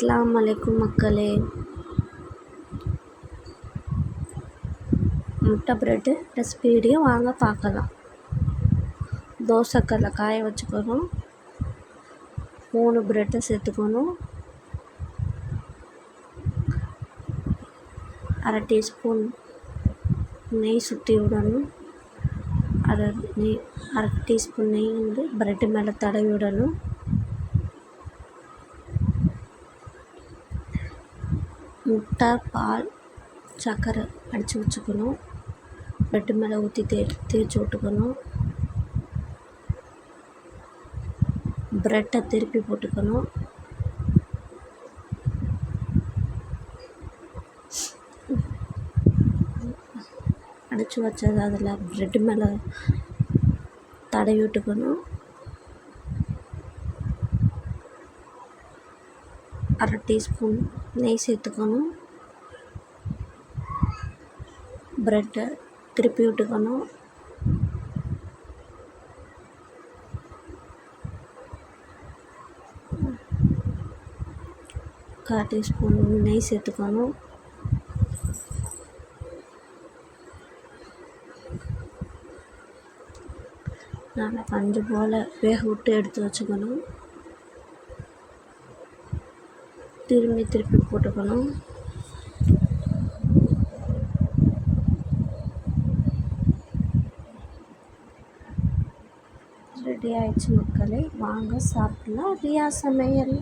அஸ்ஸலாமு அலைக்கும் மக்களே. முட்டை பிரெட்டு ரெசிபி வீடியோ வாங்க பார்க்கலாம். தோசைக்கல்லை காய வச்சுக்கணும். 3 பிரெட்டை சேர்த்துக்கணும். 1/2 டீஸ்பூன் நெய் சுற்றி விடணும். 1/2 டீஸ்பூன் நெய் பிரெட்டு மேலே தடவி விடணும். முட்டை, பால், சர்க்கரை அடித்து வச்சுக்கணும். பிரெட்டு மேலே ஊற்றி தேய்ச்சி விட்டுக்கணும். பிரெட்டை திருப்பி போட்டுக்கணும். அடித்து வச்சது அதில் பிரெட்டு மேலே தடவி விட்டுக்கணும். 1/2 டீஸ்பூன் நெய் சேர்த்துக்கணும். பிரெட்டை திருப்பி விட்டுக்கணும். கால் டீஸ்பூன் நெய் சேர்த்துக்கணும். நல்லா பஞ்சு போல் வேக விட்டு எடுத்து வச்சுக்கணும். திருப்பி போட்டுக்கணும். ரெடி ஆயிடுச்சு மக்களே, வாங்க சாப்பிடலாம். ரியா சமையல்.